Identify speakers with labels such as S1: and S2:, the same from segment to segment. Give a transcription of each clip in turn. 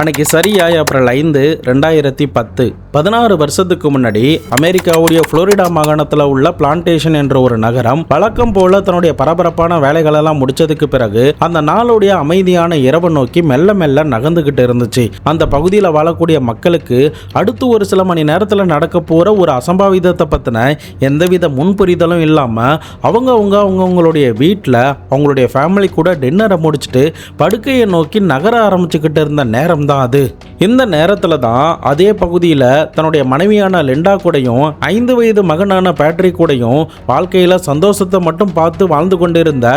S1: அன்னைக்கு சரியா ஏப்ரல் 5, 2010, 16 வருஷத்துக்கு முன்னாடி அமெரிக்காவுடைய புளோரிடா மாகாணத்தில் உள்ள பிளான்டேஷன் என்ற ஒரு நகரம் வழக்கம் போல தன்னுடைய பரபரப்பான வேலைகளெல்லாம் முடிச்சதுக்கு பிறகு அந்த நாளுடைய அமைதியான இரவு நோக்கி மெல்ல மெல்ல நகர்ந்துகிட்டு இருந்துச்சு. அந்த பகுதியில் வாழக்கூடிய மக்களுக்கு அடுத்து ஒரு சில மணி நேரத்தில் நடக்க போற ஒரு அசம்பாவிதத்தை பத்தின எந்தவித முன்புரிதலும் இல்லாம அவங்களுடைய வீட்டில் அவங்களுடைய ஃபேமிலி கூட டின்னரை முடிச்சுட்டு படுக்கையை நோக்கி நகர ஆரம்பிச்சுக்கிட்டு இருந்த நேரம் தான் அது. இந்த நேரத்துல தான் அதே பகுதியில் தன்னுடைய மனைவியான லிண்டா கூடயும் 5 வயது மகனான பேட்ரிக் கூடயும் வாழ்க்கையில சந்தோஷத்தை மட்டும் பார்த்து வாழ்ந்து கொண்டிருந்த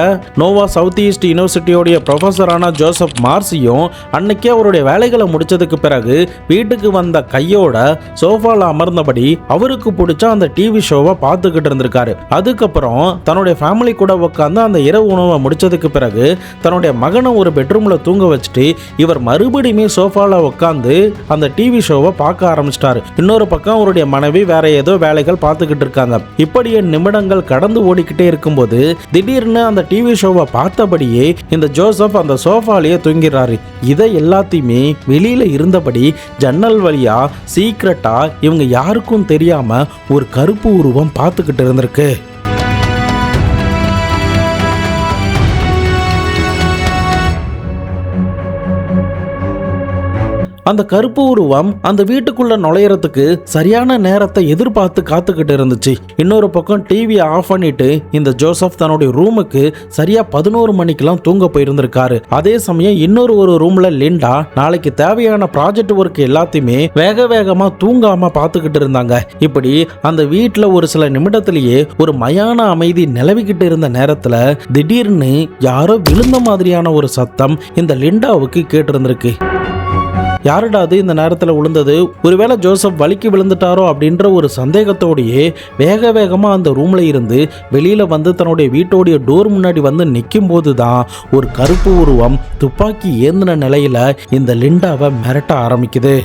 S1: நோவா சவுத் ஈஸ்ட் யூனிவர்சிட்டியோடைய ப்ரொஃபஸரான ஜோசப் மார்சியும் அன்னைக்கே அவருடைய வேலைகளை முடிச்சதுக்கு பிறகு வீட்டுக்கு வந்த கையோட சோஃபால அமர்ந்தபடி அவருக்கு பிடிச்ச அந்த டிவி ஷோவை பார்த்துக்கிட்டு இருந்திருக்காரு. அதுக்கப்புறம் தன்னுடைய ஃபேமிலி கூட உட்காந்து அந்த இரவு உணவை முடிச்சதுக்கு பிறகு தன்னுடைய மகனை ஒரு பெட்ரூம்ல தூங்க வச்சுட்டு இவர் மறுபடியுமே சோஃபால உட்காந்து அந்த டிவி ஷோவை பார்க்க ஆரம்பிச்சிட்டாரு. இன்னொரு பக்கம் அவருடைய மனைவி வேற ஏதோ வேலைகள் பார்த்துக்கிட்டு இருக்காங்க. இப்படியே நிமிடங்கள் கடந்து ஓடிக்கிட்டே இருக்கும்போது திடீர்னு அந்த டிவி ஷோவை பார்த்தபடியே இந்த ஜோசப் அந்த சோஃபாலேயே தூங்கிறாரு. இதை எல்லாத்தையுமே வெளியில இருந்தபடி ஜன்னல் வழியா சீக்ரெட்டா இவங்க யாருக்கும் தெரியாம ஒரு கருப்பு உருவம் பார்த்துக்கிட்டு இருந்திருக்கு. அந்த கருப்பு உருவம் அந்த வீட்டுக்குள்ள நுழையறதுக்கு சரியான நேரத்தை எதிர்பார்த்து காத்துக்கிட்டு இருந்துச்சு. இன்னொரு பக்கம் டிவியை ஆஃப் பண்ணிட்டு இந்த ஜோசப் தன்னுடைய ரூமுக்கு சரியா 11 மணிக்கெல்லாம் தூங்க போயிருந்திருக்காரு. அதே சமயம் இன்னொரு ரூம்ல லிண்டா நாளைக்கு தேவையான ப்ராஜெக்ட் ஒர்க் எல்லாத்தையுமே வேகமா தூங்காம பார்த்துக்கிட்டு இருந்தாங்க. இப்படி அந்த வீட்டுல ஒரு சில நிமிடத்திலேயே ஒரு மயான அமைதி நிலவிக்கிட்டு இருந்த நேரத்துல திடீர்னு யாரோ விழுந்த மாதிரியான ஒரு சத்தம் இந்த லிண்டாவுக்கு கேட்டிருந்திருக்கு. யாருடாது இந்த நேரத்தில் விழுந்தது, ஒருவேளை ஜோசப் வலிக்கு விழுந்துட்டாரோ அப்படின்ற ஒரு சந்தேகத்தோடையே வேகமா அந்த ரூம்ல இருந்து வெளியில வந்து தன்னுடைய வீட்டோடைய டோர் முன்னாடி வந்து நிற்கும் போதுதான் ஒரு கருப்பு உருவம் துப்பாக்கி ஏந்தின நிலையில இந்த லிண்டாவை மிரட்ட ஆரம்பிக்குது.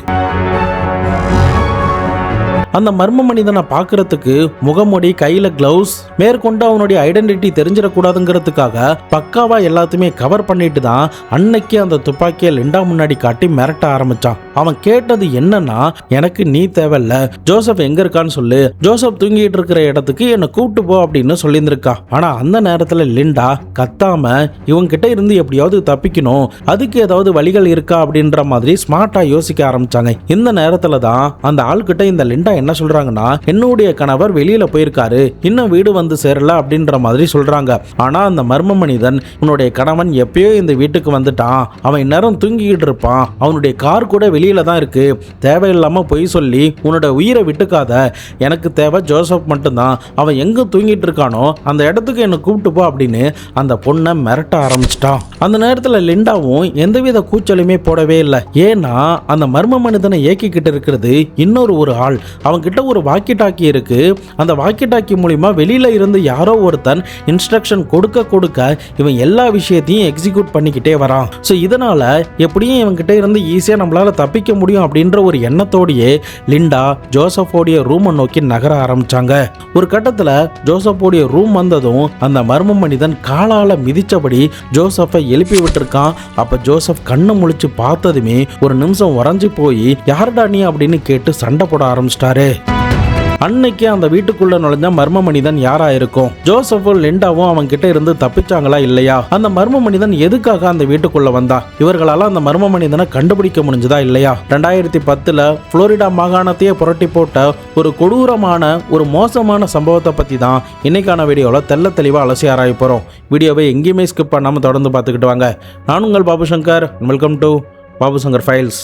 S1: அந்த மர்ம மனிதனை பார்க்கறதுக்கு முகமூடி, கையில கிளவுஸ், மேற்கொண்டு அவனுடைய ஐடென்டிட்டி தெரிஞ்சிடக்கூடாதுங்கிறதுக்காக பக்காவா எல்லாத்தையுமே கவர் பண்ணிட்டு தான் அன்னைக்கு அந்த துப்பாக்கியை லிண்டா முன்னாடி காட்டி மிரட்ட ஆரம்பிச்சான். அவன் கேட்டது என்னன்னா, எனக்கு நீ தேவையில்ல, ஜோசப் எங்க இருக்கான்னு சொல்லு, ஜோசப் தூங்கிட்டு இருக்கிற இடத்துக்கு என்னை கூப்பிட்டு போ அப்படின்னு சொல்லியிருந்திருக்கா. ஆனா அந்த நேரத்துல லிண்டா கத்தாம இவங்க கிட்ட இருந்து எப்படியாவது தப்பிக்கணும், அதுக்கு ஏதாவது வழிகள் இருக்கா அப்படின்ற மாதிரி ஸ்மார்ட்டா யோசிக்க ஆரம்பிச்சாங்க. இந்த நேரத்துல தான் அந்த ஆள்கிட்ட இந்த லிண்டா என்ன சொல்றாங்கன்னா, என்னுடைய கணவர் வெளியில போயிருக்காரு, இன்னும் வீடு வந்து சேரல அப்படின்ற மாதிரி சொல்றாங்க. ஆனா அந்த மர்ம மனிதன், உன்னுடைய கணவன் எப்பயோ இந்த வீட்டுக்கு வந்துட்டான், அவன் இந்நேரம் தூங்கிக்கிட்டு இருப்பான், அவனுடைய கார் கூட வெளியில தான் இருக்கு, தேவையில்லாம பொய் சொல்லி உன்னோட உயிரை விட்டுக்காத, எனக்கு தேவை ஜோசப் மட்டும்தான், அவன் எங்க தூங்கிட்டு இருக்கானோ அந்த இடத்துக்கு என்ன கூப்பிட்டு போ அப்படின்னு அந்த பொண்ணை மிரட்ட ஆரம்பிச்சிட்டான். அந்த நேரத்துல லிண்டாவும் எந்தவித கூச்சலுமே போடவே இல்லை. ஏன்னா அந்த மர்ம மனிதனை இயக்கிக்கிட்டு இருக்கிறது இன்னொரு ஆள். அவன் கிட்ட ஒரு வாக்கி டாக்கி இருக்கு. அந்த வாக்கி டாக்கி மூலியமா வெளியில இருந்து யாரோ ஒருத்தன் இன்ஸ்ட்ரக்ஷன் கொடுக்க இவன் எல்லா விஷயத்தையும் எக்ஸிக்யூட் பண்ணிக்கிட்டே வரான். ஸோ இதனால எப்படியும் இவன் கிட்ட இருந்து ஈஸியா நம்மளால தப்பிக்க முடியும் அப்படின்ற ஒரு எண்ணத்தோடையே லிண்டா ஜோசப்போடைய ரூமை நோக்கி நகர ஆரம்பிச்சாங்க. ஒரு கட்டத்துல ஜோசப்போடைய ரூம் வந்ததும் அந்த மர்ம மனிதன் காலால மிதிச்சபடி ஜோசப்பை எழுப்பி விட்டுருக்கான். அப்ப ஜோசப் கண்ணை முழிச்சு பார்த்ததுமே ஒரு நிமிஷம் உறைஞ்சு போய் யாருடா நீ அப்படின்னு கேட்டு சண்டை போட ஆரம்பிச்சிட்டாரு. அன்னைக்கு அந்த வீட்டுக்குள்ள நுழைஞ்ச மர்ம மனிதன் யாரா இருக்கும்? ஜோசப்பும் லிண்டாவும் அவங்க கிட்ட இருந்து தப்பிச்சாங்களா இல்லையா? அந்த மர்ம மனிதன் எதுக்காக அந்த வீட்டுக்குள்ள வந்தா? இவர்களால அந்த மர்ம மனிதனை கண்டுபிடிக்க முடிஞ்சதா இல்லையா? 2010 புளோரிடா மாகாணத்தையே புரட்டி போட்ட ஒரு கொடூரமான ஒரு மோசமான சம்பவத்தை பத்தி தான் இன்னைக்கான வீடியோல தெல்ல தெளிவா அலசி ஆராய போறோம். வீடியோவை எங்கேயுமே ஸ்கிப் பண்ணாம தொடர்ந்து பார்த்துக்கிட்டு வாங்க. நான் உங்கள் Babu Shankar. Welcome to Babu Shankar files.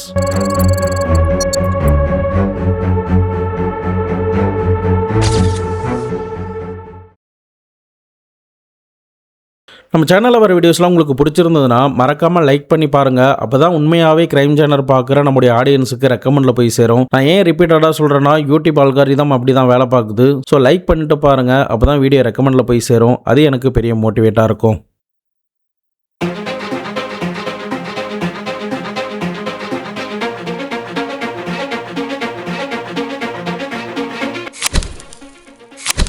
S1: நம்ம சேனலில் வர வீடியோஸ்லாம் உங்களுக்கு பிடிச்சிருந்ததுன்னா மறக்காமல் லைக் பண்ணி பாருங்கள். அப்போ தான் உண்மையாகவே கிரைம் சேனல் பார்க்குற நம்முடைய ஆடியன்ஸுக்கு ரெக்கமெண்டில் போய் சேரும். நான் ஏன் ரிப்பீட்டடாக சொல்கிறேன்னா, யூடியூப் அல்காரிதம் அப்படி தான் வேலை பார்க்குது. ஸோ லைக் பண்ணிட்டு பாருங்கள், அப்போ தான் வீடியோ ரெக்கமெண்டில் போய் சேரும். அது எனக்கு பெரிய மோட்டிவேட்டாக இருக்கும்.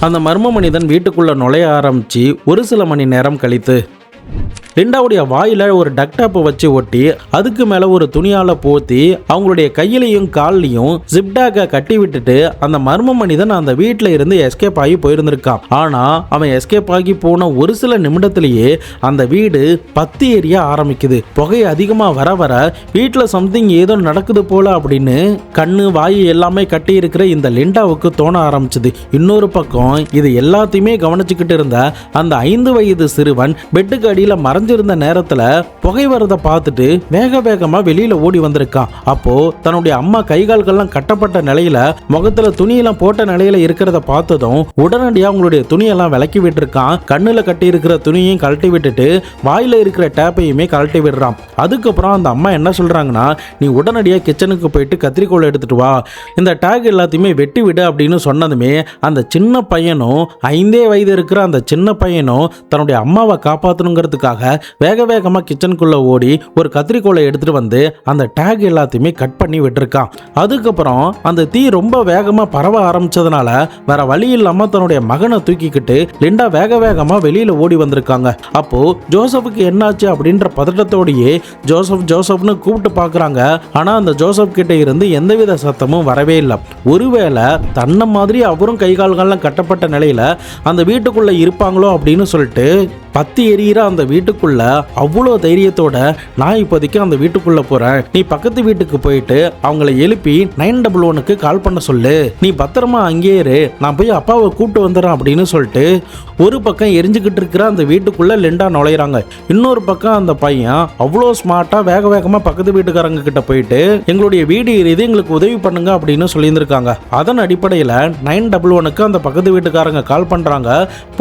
S1: அந்த மர்ம மனிதன் வீட்டுக்குள்ள நுழைய ஆரம்பிச்சு ஒரு சில மணி நேரம் கழித்து லிண்டாவுடைய வாயில ஒரு டக்டாப்பை வச்சு ஒட்டி அதுக்கு மேல ஒரு துணியால போத்தி அவங்களுடைய கையிலையும் கால்லையும் ஜிப்டாக கட்டி விட்டுட்டு அந்த மர்ம மனிதன் அந்த வீட்டில இருந்து எஸ்கேப் ஆகி போயிருந்திருக்கான். ஆனா அவன் எஸ்கேப் ஆகி போன ஒரு சில நிமிடத்திலேயே அந்த வீடு பத்தி எரிய ஆரம்பிக்குது. புகை அதிகமா வர வர வீட்டுல சம்திங் ஏதோ நடக்குது போல அப்படின்னு கண்ணு வாயு எல்லாமே கட்டி இருக்கிற இந்த லிண்டாவுக்கு தோண ஆரம்பிச்சது. இன்னொரு பக்கம் இது எல்லாத்தையுமே கவனிச்சுக்கிட்டு இருந்த அந்த 5 வயது சிறுவன் பெட்டுக்கு அடியில மறைஞ்சிருந்த நேரத்துல புகை வரதை பார்த்துட்டு வேக வேகமா வெளியில ஓடி வந்திருக்கான். அப்போ தன்னுடைய அம்மா கைகால்கள்லாம் கட்டப்பட்ட நிலையில முகத்துல துணியெல்லாம் போட்ட நிலையில இருக்கிறத பார்த்ததும் உடனடியாக அவங்களுடைய துணியெல்லாம் விலக்கி விட்டுருக்கான். கண்ணுல கட்டி இருக்கிற துணியையும் கழட்டி விட்டுட்டு வாயில இருக்கிற டேப்பையுமே கழட்டி விடுறான். அதுக்கப்புறம் அந்த அம்மா என்ன சொல்றாங்கன்னா, நீ உடனடியாக கிச்சனுக்கு போயிட்டு கத்திரிக்கோலை எடுத்துட்டு வா, இந்த டேக் எல்லாத்தையுமே வெட்டி விடு அப்படின்னு சொன்னதுமே அந்த சின்ன பையனும் 5 வயது இருக்கிற அந்த சின்ன பையனும் தன்னுடைய அம்மாவை காப்பாற்றணுங்கிறதுக்காக வேக வேகமாக கிச்சனுக்குள்ள ஓடி ஒரு கத்திரிக்கோலை எடுத்துட்டு வந்து அந்த டேக் எல்லாத்தையுமே கட் பண்ணி விட்டுருக்கான். அதுக்கப்புறம் அந்த தீ ரொம்ப வேகமாக பரவ ஆரம்பிச்சதுனால வேற வழி இல்லாம தன்னுடைய மகனை தூக்கிக்கிட்டு லிண்டா வேக வேகமா வெளியில ஓடி வந்திருக்காங்க. அப்போ ஜோசப்புக்கு என்னாச்சு அப்படின்ற பதட்டத்தோடையே ஜோசப்னு கூப்பிட்டு பார்க்குறாங்க. ஆனா அந்த ஜோசப் கிட்ட இருந்து எந்தவித சத்தமும் வரவே இல்லை. ஒருவேளை தன்னை மாதிரி அவரும் கை கால்கள்லாம் கட்டப்பட்ட நிலையில அந்த வீட்டுக்குள்ள இருப்பாங்களோ அப்படின்னு சொல்லிட்டு பத்தி எரியிற அந்த வீட்டுக்குள்ள அவ்வளோ தைரியத்தோட, நான் இப்போதைக்கு அந்த வீட்டுக்குள்ள போறேன், நீ பக்கத்து வீட்டுக்கு போயிட்டு அவங்கள எழுப்பி 911க்கு கால் பண்ண சொல்லு, நீ பத்திரமா அங்கேயே இரு, நான் போய் அப்பாவை கூப்பிட்டு வந்துடுறேன் அப்படின்னு சொல்லிட்டு ஒரு பக்கம் எரிஞ்சுக்கிட்டு இருக்கிற அந்த வீட்டுக்குள்ள லிண்டா நுழையிறாங்க. இன்னொரு பக்கம் அந்த பையன் அவ்வளோ ஸ்மார்ட்டா வேக வேகமா பக்கத்து வீட்டுக்காரங்க கிட்ட போயிட்டு எங்களுடைய வீடு எரியுது, எங்களுக்கு உதவி பண்ணுங்க அப்படின்னு சொல்லியிருந்திருக்காங்க. அதன் அடிப்படையில் 911க்கு அந்த பக்கத்து வீட்டுக்காரங்க கால் பண்றாங்க.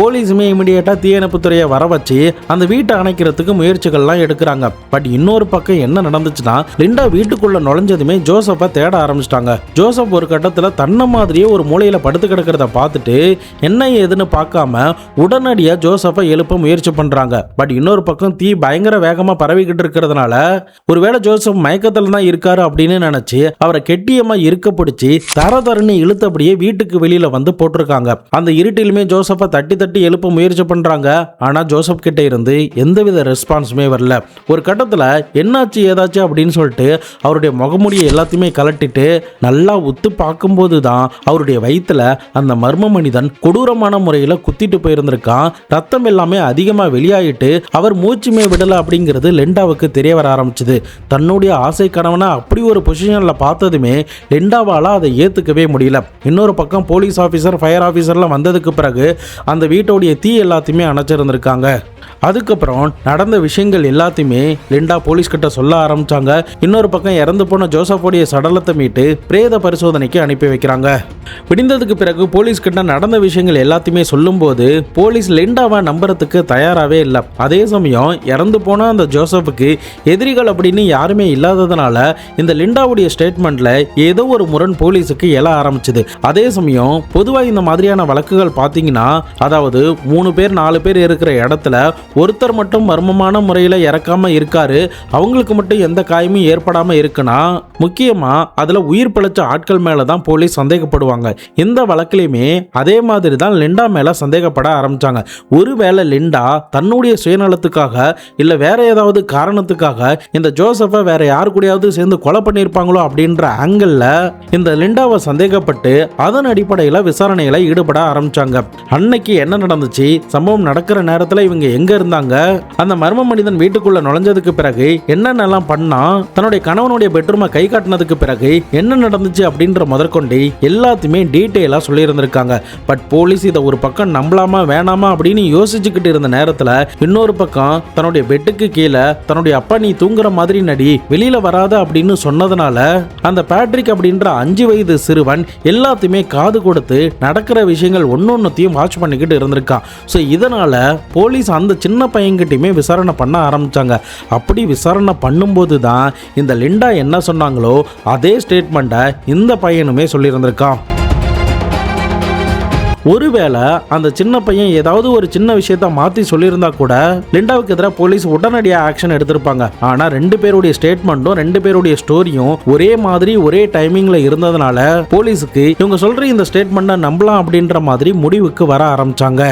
S1: போலீஸுமே இமிடியேட்டா தீயணைப்புத்துறையை வர வச்சு அந்த வீட்டை அணைக்கிறதுக்கு முயற்சிகள்லாம் எடுக்கிறாங்க. பட் இன்னொரு பக்கம் என்ன நடந்துச்சுன்னா, லிண்டா வீட்டுக்குள்ள நுழைஞ்சதுமே ஜோசப்பை தேட ஆரம்பிச்சிட்டாங்க. ஜோசப் ஒரு கட்டத்தில் தன்னை மாதிரியே ஒரு மூலையில படுத்து கிடக்கிறத பார்த்துட்டு என்ன ஏதுன்னு பார்க்காம உடனடியாக ஜோசப்பை எழுப்ப முயற்சி பண்றாங்க. பட் இன்னொரு பக்கம் தீ பயங்கர வேகமா பரவிக்கிட்டு இருக்கிறதுனால ஒருவேளை ஜோசப் மயக்கத்தில் தான் இருக்காரு அப்படின்னு நினைச்சு அவரை கெட்டியமா இருக்க பிடிச்சி தரன்னு இழுத்தபடியே வீட்டுக்கு வெளியில வந்து போட்டிருக்காங்க. அந்த இருட்டிலுமே ஜோசப்பை தட்டி தட்டி எழுப்ப முயற்சி பண்றாங்க. ஆனா ஜோசப் கிட்ட இருந்து எந்தவித ரெஸ்பான்ஸுமே வரல. ஒரு கட்டத்தில் என்னாச்சு ஏதாச்சு அப்படின்னு சொல்லிட்டு அவருடைய முகமுடியை எல்லாத்தையுமே கலட்டிட்டு நல்லா உத்து பார்க்கும்போது தான் அவருடைய வயிற்றுல அந்த மர்ம மனிதன் கொடூரமான முறையில் குத்திட்டு போயிருந்திருக்கான். ரத்தம் எல்லாமே அதிகமாக வெளியாயிட்டு அவர் மூச்சுமே விடலை அப்படிங்கிறது லிண்டாவுக்கு தெரிய வர ஆரம்பிச்சது. தன்னுடைய ஆசை கணவனை அப்படி ஒரு பொசிஷனில் பார்த்ததுமே லிண்டாவால் அதை ஏற்றுக்கவே முடியல. இன்னொரு பக்கம் போலீஸ் ஆஃபீஸர், ஃபயர் ஆஃபீஸர்லாம் வந்ததுக்கு பிறகு அந்த வீட்டோடைய தீ எல்லாத்தையுமே அணைச்சிருந்திருக்காங்க. அதுக்கப்புறம் நடந்த விஷயங்கள் எல்லாத்தையுமே லிண்டா போலீஸ் கிட்ட சொல்ல ஆரம்பிச்சாங்க. இன்னொரு பக்கம் இறந்து போன ஜோசப்போடைய சடலத்தை மீட்டு பிரேத பரிசோதனைக்கு அனுப்பி வைக்கிறாங்க. விடிந்ததுக்கு பிறகு போலீஸ் கிட்ட நடந்த விஷயங்கள் எல்லாத்தையுமே சொல்லும்போது போலீஸ் லிண்டாவை நம்புறதுக்கு தயாராகவே இல்லை. அதே சமயம் இறந்து போன அந்த ஜோசப்புக்கு எதிரிகள் அப்படின்னு யாருமே இல்லாததுனால இந்த லிண்டாவுடைய ஸ்டேட்மெண்ட்ல ஏதோ ஒரு முரண் போலீஸுக்கு எழ ஆரம்பிச்சது. அதே சமயம் பொதுவாக இந்த மாதிரியான வழக்குகள் பார்த்தீங்கன்னா, அதாவது 3 பேர் 4 பேர் இருக்கிற இடத்துல ஒருத்தர் மட்டும் மர்மமான முறையில் இறக்காம இருக்காரு, அவங்களுக்கு மட்டும் எந்த காயமும் ஏற்படாம இருக்குன்னா முக்கியமா அதுல உயிர் பிழைச்ச ஆட்கள் மேல தான் போலீஸ் சந்தேகப்படுவாங்க. இந்த வழக்கிலையுமே அதே மாதிரி தான் லிண்டா மேல சந்தேகப்பட ஆரம்பிச்சாங்க. ஒருவேளை லிண்டா தன்னுடைய சுயநலத்துக்காக இல்ல வேற ஏதாவது காரணத்துக்காக இந்த ஜோசப்பை வேற யாரு கூடயாவது சேர்ந்து கொலை பண்ணியிருப்பாங்களோ அப்படின்ற ஆங்கிள் இந்த லிண்டாவை சந்தேகப்பட்டு அதன் அடிப்படையில் விசாரணைகளை ஈடுபட ஆரம்பிச்சாங்க. அன்னைக்கு என்ன நடந்துச்சு, சம்பவம் நடக்கிற நேரத்தில் இவங்க எங்க இருந்தாங்க, அந்த மர்ம மனிதன் வீட்டுக்குள்ள நுழைஞ்சதுக்கு பிறகு என்னென்னலாம் பண்ணா, தன்னுடைய கணவனுடைய பெட்ரூமை கை காட்டினதுக்கு பிறகு என்ன நடந்துச்சு அப்படின்ற முதற்கொண்டு எல்லாத்தையுமே டீட்டெயிலா சொல்லி இருந்திருக்காங்க. பட் போலீஸ் இதை ஒரு பக்கம் நம்பலாமா வேணாமா அப்படின்னு யோசிச்சுக்கிட்டு இருந்த நேரத்தில் இன்னொரு பக்கம் தன்னுடைய பெட்டுக்கு கீழே தன்னுடைய அப்பா நீ தூங்குற மாதிரி நடி, வெளியில வராத அப்படின்னு சொன்னதுனால அந்த பேட்ரிக் அப்படின்ற 5 வயது சிறுவன் எல்லாத்தையுமே காது கொடுத்து நடக்கிற விஷயங்கள் ஒன்னொன்னுத்தையும் வாட்ச் பண்ணிக்கிட்டு இருந்திருக்கான். ஸோ இதனால போலீஸ் அந்த சின்ன பையன்கிட்டையுமே விசாரணை பண்ண ஆரம்பிச்சாங்க. அப்படி விசாரணை பண்ணும்போது தான் இந்த லிண்டா என்ன சொன்னாங்களோ அதே ஸ்டேட்மெண்ட்டை இந்த பையனுமே சொல்லியிருந்திருக்கான். ஒருவேளை அந்த சின்ன பையன் ஏதாவது ஒரு சின்ன விஷயத்த மாற்றி சொல்லியிருந்தா கூட லிண்டாவுக்கு எதிராக போலீஸ் உடனடியாக ஆக்ஷன் எடுத்திருப்பாங்க. ஆனால் 2 பேருடைய ஸ்டேட்மெண்ட்டும் 2 பேருடைய ஸ்டோரியும் ஒரே மாதிரி ஒரே டைமிங்கில் இருந்ததுனால போலீஸுக்கு இவங்க சொல்கிற இந்த ஸ்டேட்மெண்ட்டை நம்பலாம் அப்படின்ற மாதிரி முடிவுக்கு வர ஆரம்பிச்சாங்க.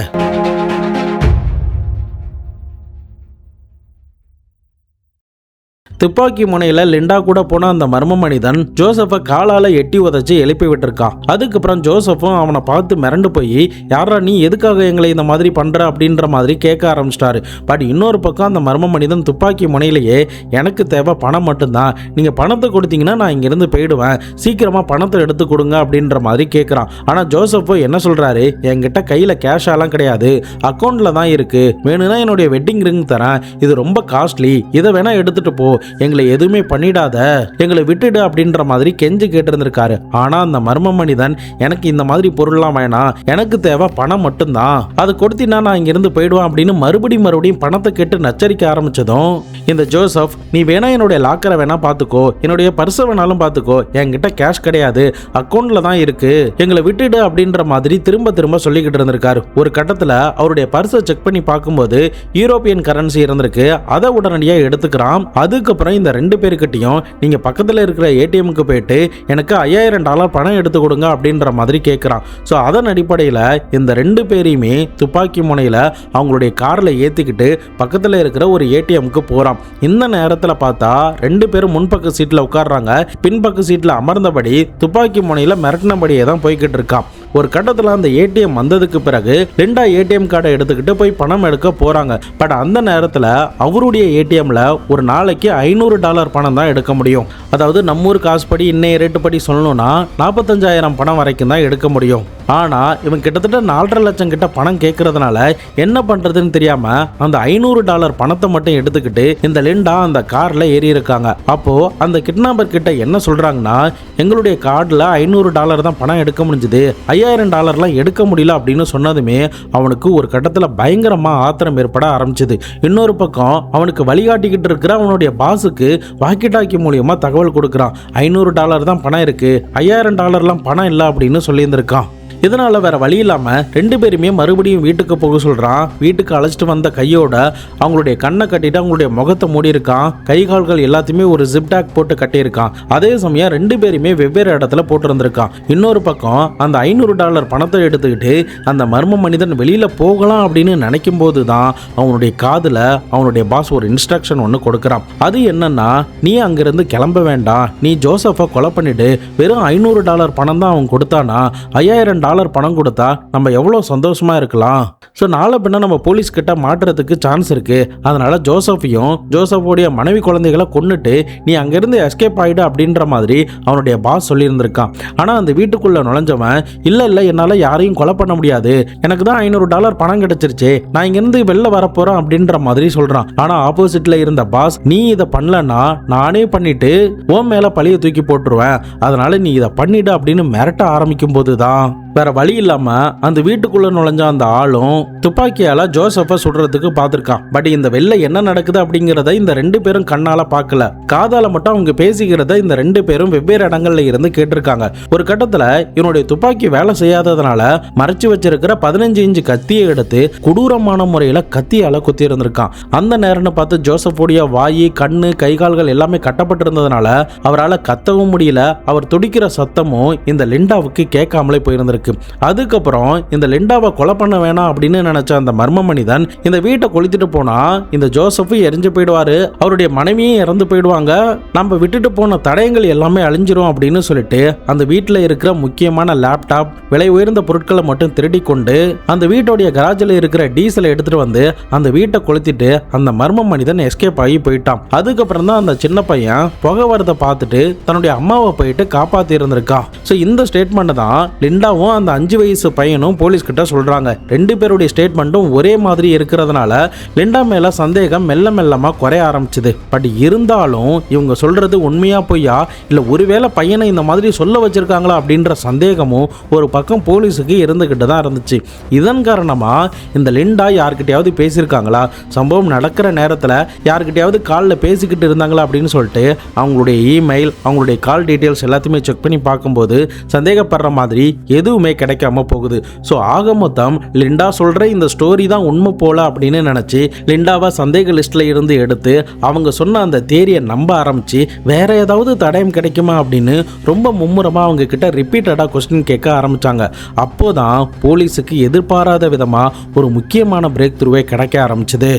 S1: துப்பாக்கி முனையில லிண்டா கூட போன அந்த மர்ம மனிதன் ஜோசப்பை காலால எட்டி உதைச்சு எழுப்பி விட்டுருக்கான். அதுக்கப்புறம் ஜோசப்பும் அவனை பார்த்து மிரண்டு போய், யாரா நீ எதுக்காக எங்களை இந்த மாதிரி பண்ற அப்படின்ற மாதிரி கேட்க ஆரம்பிச்சிட்டாரு. பட் இன்னொரு பக்கம் அந்த மர்ம மனிதன் துப்பாக்கி முனையிலேயே, எனக்கு தேவை பணம் மட்டும்தான், நீங்க பணத்தை கொடுத்தீங்கன்னா நான் இங்கிருந்து போயிடுவேன், சீக்கிரமா பணத்தை எடுத்து கொடுங்க அப்படின்ற மாதிரி கேட்கிறான். ஆனா ஜோசப்போ என்ன சொல்றாரு, என்கிட்ட கையில கேஷ் எல்லாம் கிடையாது, அக்கௌண்ட்ல தான் இருக்கு, வேணும்னா என்னுடைய வெட்டிங் ரிங் தரேன், இது ரொம்ப காஸ்ட்லி, இதை வேணா எடுத்துட்டு போ, எங்களை எதுவுமே பண்ணிடாத, எங்களை விட்டுடு அப்படின்ற மாதிரி கெஞ்சி கேட்டிருந்திருக்காரு. ஆனா அந்த மர்ம மனிதன், எனக்கு இந்த மாதிரி பொருள்லாம் வேணாம், எனக்கு தேவை பணம் மட்டும்தான், அது கொடுத்தீங்கன்னா நான் இங்கிருந்து போயிடுவேன் அப்படின்னு மறுபடியும் பணத்தை கேட்டு நச்சரிக்க ஆரம்பிச்சதும் இந்த ஜோசப், நீ வேணா என்னுடைய லாக்கரை வேணா பார்த்துக்கோ, என்னுடைய பர்ஸை வேணாலும் பார்த்துக்கோ, என்கிட்ட கேஷ் கிடையாது, அக்கௌண்ட்ல தான் இருக்கு, எங்களை விட்டுடு அப்படின்ற மாதிரி திரும்ப சொல்லிக்கிட்டு இருந்திருக்காரு. ஒரு கட்டத்தில் அவருடைய பர்ஸை செக் பண்ணி பார்க்கும்போது யூரோப்பியன் கரன்சி இருந்திருக்கு. அதை உடனடியாக எடுத்துக்கிறான். அதுக்கப்புறம் இந்த ரெண்டு பேருக்கிட்டையும், நீங்க பக்கத்தில் இருக்கிற ஏடிஎம்க்கு போயிட்டு எனக்கு $5000 பணம் எடுத்து கொடுங்க அப்படின்ற மாதிரி கேட்குறான். ஸோ அதன் அடிப்படையில் இந்த ரெண்டு பேரையுமே துப்பாக்கி முனையில் அவங்களுடைய காரில் ஏற்றிக்கிட்டு பக்கத்தில் இருக்கிற ஒரு ஏடிஎம்க்கு போகிறான். இந்த நேரத்தில் பார்த்தா ரெண்டு பேரும் முன்பக்க சீட்டில் உட்கார்றாங்க. பின்பக்க சீட்டில் அமர்ந்தபடி துப்பாக்கி முனையில் மிரட்டினபடியே தான் போய்கிட்டு இருக்கான். ஒரு கட்டத்தில் அந்த ஏடிஎம் வந்ததுக்கு பிறகு லிண்டா ஏடிஎம் கார்டை எடுத்துக்கிட்டு போய் பணம் எடுக்க போகிறாங்க. பட் அந்த நேரத்தில் அவருடைய ஏடிஎம்ல ஒரு நாளைக்கு $500 பணம் தான் எடுக்க முடியும். அதாவது நம்ம ஊர் காசுப்படி இன்னைய ரேட்டு படி சொல்லணும்னா 45,000 பணம் வரைக்கும் தான் எடுக்க முடியும். ஆனால் இவன் கிட்டத்தட்ட 4.5 லட்சம் கிட்ட பணம் கேட்கறதுனால என்ன பண்ணுறதுன்னு தெரியாமல் அந்த $500 பணத்தை மட்டும் எடுத்துக்கிட்டு இந்த லிண்டா அந்த காரில் ஏறி இருக்காங்க. அப்போது அந்த கிட்னாப்பர் கிட்ட என்ன சொல்கிறாங்கன்னா, எங்களுடைய கார்டில் $500 தான் பணம் எடுக்க முடிஞ்சுது, $5000 எடுக்க முடியல அப்படின்னு சொன்னதுமே அவனுக்கு ஒரு கட்டத்தில் பயங்கரமாக ஆத்திரம் ஏற்பட ஆரம்பிச்சது. இன்னொரு பக்கம் அவனுக்கு வழிகாட்டிக்கிட்டு இருக்கிற அவனுடைய பாஸுக்கு வாக்கி டாக்கி மூலியமாக தகவல் கொடுக்குறான். $500 தான் பணம் இருக்குது, $5000 பணம் இல்லை அப்படின்னு சொல்லியிருந்திருக்கான். இதனால வேற வழி இல்லாம ரெண்டு பேருமே மறுபடியும் வீட்டுக்கு போக சொல்றான். வீட்டுக்கு அழைச்சிட்டு வந்த கையோட அவங்களுடைய கண்ணை கட்டிட்டு அவங்களுடைய முகத்தை மூடி இருக்கான். கை கால்கள் எல்லாத்தையுமே ஒரு ஜிப்டாக் போட்டு கட்டியிருக்கான். அதே சமயம் ரெண்டு பேருமே வெவ்வேறு இடத்துல போட்டிருந்திருக்கான். இன்னொரு பக்கம் அந்த $500 பணத்தை எடுத்துக்கிட்டு அந்த மர்ம மனிதன் வெளியில போகலாம் அப்படின்னு நினைக்கும் போது தான் அவனுடைய காதுல அவனுடைய பாஸ் ஒரு இன்ஸ்ட்ரக்ஷன் ஒன்று கொடுக்குறான். அது என்னன்னா, நீ அங்கிருந்து கிளம்ப வேண்டாம், நீ ஜோசப்பை கொலை பண்ணிட்டு வெறும் $500 பணம் தான் அவன் கொடுத்தானா, $5000 பணம் கொடுத்தா நம்ம எவ்வளோ சந்தோஷமா இருக்கலாம். ஸோ நாளை பின்ன நம்ம போலீஸ் கிட்ட மாட்டுறதுக்கு சான்ஸ் இருக்கு. அதனால ஜோசப்பையும் ஜோசப்போடைய மனைவி குழந்தைகளை கொன்னுட்டு நீ அங்கிருந்து எஸ்கேப் ஆயிடு அப்படின்ற மாதிரி அவனுடைய பாஸ் சொல்லியிருந்திருக்கான். ஆனால் அந்த வீட்டுக்குள்ள நுழைஞ்சவன், இல்லை என்னால் யாரையும் கொலை பண்ண முடியாது, எனக்கு தான் $500 பணம் கிடைச்சிருச்சு, நான் இங்கிருந்து வெளில வரப்போறேன் அப்படின்ற மாதிரி சொல்றான். ஆனால் ஆப்போசிட்ல இருந்த பாஸ், நீ இதை பண்ணலன்னா நானே பண்ணிட்டு உன் மேல பழிய தூக்கி போட்டுருவேன், அதனால நீ இதை பண்ணிடு அப்படின்னு மிரட்ட ஆரம்பிக்கும் போது தான் வேற வழி இல்லாம அந்த வீட்டுக்குள்ள நுழைஞ்ச அந்த ஆளும் துப்பாக்கியால ஜோசப்பை சுடுறதுக்கு பார்த்திருக்கான். பட் இந்த வெளில என்ன நடக்குது அப்படிங்கிறத இந்த ரெண்டு பேரும் கண்ணால பார்க்கல, காதால மட்டும் அவங்க பேசிக்கிறத இந்த ரெண்டு பேரும் வெவ்வேறு இடங்கள்ல இருந்து கேட்டிருக்காங்க. ஒரு கட்டத்துல இவனுடைய துப்பாக்கி வேலை செய்யாததுனால மறைச்சு வச்சிருக்கிற 15 இன்ச் கத்தியை எடுத்து கொடூரமான முறையில கத்தியால குத்தி இருந்திருக்கான். அந்த நேரம்னு பார்த்து ஜோசப்போடைய வாயி, கண்ணு, கை கால்கள் எல்லாமே கட்டப்பட்டிருந்ததுனால அவரால் கத்தவும் முடியல. அவர் துடிக்கிற சத்தமும் இந்த லிண்டாவுக்கு கேட்காமலே போயிருந்திருக்கு. அதுக்கப்புறம் இந்த லிண்டாவை கொலை பண்ண வேணாம் அப்படின்னு நினைச்ச அந்த மர்ம மனிதன் இந்த வீட்டை கொளுத்திட்டு போனா இந்த ஜோசப் எரிஞ்சு போயிடுவாரு, அவருடைய மனைவியும் இறந்து போயிடுவாங்க, நம்ம விட்டுட்டு போன தடயங்கள் எல்லாமே அழிஞ்சிரும் அப்படின்னு சொல்லிட்டு அந்த வீட்டில் இருக்கிற முக்கியமான லேப்டாப், விலை உயர்ந்த பொருட்களை மட்டும் திருடி கொண்டு அந்த வீட்டோடைய கராஜில் இருக்கிற டீசலை எடுத்துட்டு வந்து அந்த வீட்டை கொளுத்திட்டு அந்த மர்ம மனிதன் எஸ்கேப் ஆகி போயிட்டான். அதுக்கப்புறம் தான் அந்த சின்ன பையன் புகை வரதை பார்த்துட்டு தன்னுடைய அம்மாவை போயிட்டு காப்பாத்தி இருந்திருக்கான். ஸோ இந்த ஸ்டேட்மெண்ட் தான் லிண்டாவும் அந்த 5 வயசு பையனும் போலீஸ் கிட்ட சொல்றாங்க. ரெண்டு பேருடைய ஸ்டேட்மெண்ட்டும் ஒரே மாதிரி இருக்கிறதுனால லிண்டா மேல சந்தேகம் மெல்லமா குறைய ஆரம்பிச்சது. பட் இருந்தாலும் இவங்க சொல்றது உண்மையா பொய்யா, இல்ல ஒருவேளை பையனை இந்த மாதிரி சொல்ல வச்சிருக்காங்களா அப்படின்ற சந்தேகமும் ஒரு பக்கம் போலீஸுக்கு இருந்துகிட்டு தான் இருந்துச்சு. இதன் காரணமா இந்த லிண்டா யார்கிட்டயாவது பேசியிருக்காங்களா, சம்பவம் நடக்கிற நேரத்தில் யார்கிட்டயாவது காலில் பேசிக்கிட்டு இருந்தாங்களா அப்படின்னு சொல்லிட்டு அவங்களுடைய இமெயில், அவங்களுடைய கால் டீட்டெயில்ஸ் எல்லாத்தையுமே செக் பண்ணி பார்க்கும்போது சந்தேகப்படுற மாதிரி எதுவுமே கிடைக்காம போகுது. ஸோ ஆக மொத்தம் லிண்டா சொல்ற இந்த ஸ்டோரி தான் உண்மை போல அப்படின்னு நினைச்சு லிண்டாவை சந்தேக லிஸ்ட்ல இருந்து எடுத்து அவங்க சொன்ன அந்த தேரியை நம்ப ஆரம்பிச்சு வேற ஏதாவது தடயம் கிடைக்குமா அப்படின்னு ரொம்ப மும்முரமா அவங்க கிட்ட ரிப்பீட்டடா கொஸ்டின் கேட்க ஆரம்பிச்சாங்க. அப்போதான் போலீஸுக்கு எதிர்பாராத விதமா ஒரு முக்கியமான பிரேக் த்ரூவே கிடைக்க ஆரம்பிச்சது.